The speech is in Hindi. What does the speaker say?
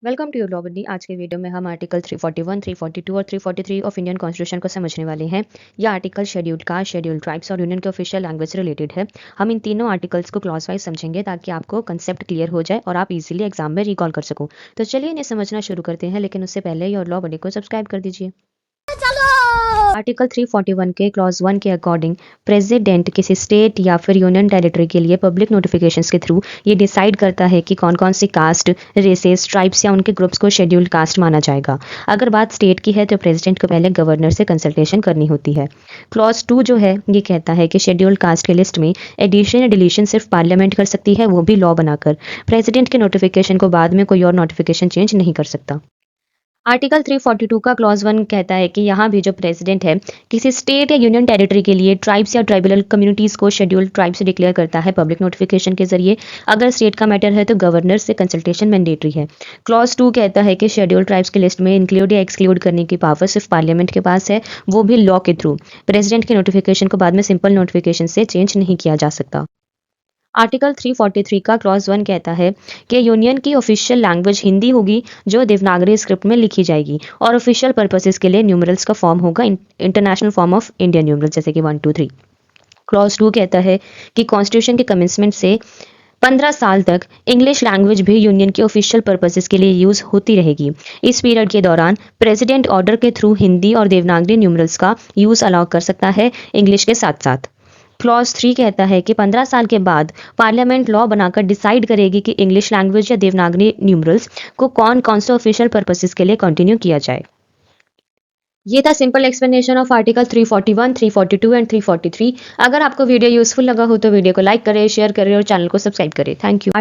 वेलकम टू योर लॉ बडी। आज के वीडियो में हम आर्टिकल 341, 342 और 343 ऑफ इंडियन कॉन्स्टिट्यूशन को समझने वाले हैं। यह article scheduled caste, scheduled tribes और यूनियन के ऑफिशियल लैंग्वेज से रिलेटेड है। हम इन तीनों आर्टिकल्स को क्लॉज वाइज समझेंगे ताकि आपको कंसेप्ट क्लियर हो जाए और आप इजीली एग्जाम में रिकॉल कर सको। तो चलिए इन्हें समझना शुरू करते हैं, लेकिन उससे पहले योर लॉ बडी को सब्सक्राइब कर दीजिए। आर्टिकल 341 के क्लॉज 1 के अकॉर्डिंग प्रेसिडेंट किसी स्टेट या फिर यूनियन टेरिटरी के लिए पब्लिक नोटिफिकेशंस के थ्रू ये डिसाइड करता है कि कौन कौन सी कास्ट, रेसेस, ट्राइब्स या उनके ग्रुप्स को शेड्यूल्ड कास्ट माना जाएगा। अगर बात स्टेट की है तो प्रेसिडेंट को पहले गवर्नर से कंसल्टेशन करनी होती है। क्लॉज 2 जो है ये कहता है कि शेड्यूल्ड कास्ट के लिस्ट में एडिशन या डिलीशन सिर्फ पार्लियामेंट कर सकती है, वो भी लॉ बनाकर। प्रेसिडेंट के नोटिफिकेशन को बाद में कोई और नोटिफिकेशन चेंज नहीं कर सकता। आर्टिकल 342 का क्लॉज 1 कहता है कि यहाँ भी जो प्रेसिडेंट है किसी स्टेट या यूनियन टेरिटरी के लिए ट्राइब्स या ट्राइबल कम्युनिटीज़ को शेड्यूल्ड ट्राइब्स से डिक्लेयर करता है पब्लिक नोटिफिकेशन के जरिए। अगर स्टेट का मैटर है तो गवर्नर से कंसल्टेशन मैंडेटरी है। क्लॉज 2 कहता है कि शेड्यूल्ड ट्राइब्स की लिस्ट में इंक्लूड या एक्सक्लूड करने की पावर सिर्फ पार्लियामेंट के पास है, वो भी लॉ के थ्रू। प्रेसिडेंट के नोटिफिकेशन को बाद में सिंपल नोटिफिकेशन से चेंज नहीं किया जा सकता। आर्टिकल 343 का क्लॉज 1 कहता है कि यूनियन की ऑफिशियल लैंग्वेज हिंदी होगी जो देवनागरी स्क्रिप्ट में लिखी जाएगी और ऑफिशियल पर्पसेस के लिए न्यूमरल्स का फॉर्म होगा international form of Indian numerals, जैसे कि 1 2 3। क्लॉज 2 कहता है कि कॉन्स्टिट्यूशन के कमेंसमेंट से 15 साल तक इंग्लिश लैंग्वेज भी यूनियन के ऑफिशियल पर्पसेस के लिए यूज होती रहेगी। इस पीरियड के दौरान प्रेसिडेंट ऑर्डर के थ्रू हिंदी और देवनागरी न्यूमरल्स का यूज अलाउ कर सकता है इंग्लिश के साथ साथ। क्लॉज 3 कहता है कि 15 साल के बाद पार्लियामेंट लॉ बनाकर डिसाइड करेगी कि इंग्लिश लैंग्वेज या देवनागरी न्यूमरल्स को कौन कौन से ऑफिशियल पर्पसेस के लिए कंटिन्यू किया जाए। ये था simple explanation of article 341, 342 and 343। अगर आपको वीडियो यूजफुल लगा हो तो वीडियो को लाइक करें, शेयर करें और चैनल को सब्सक्राइब करें। Thank you.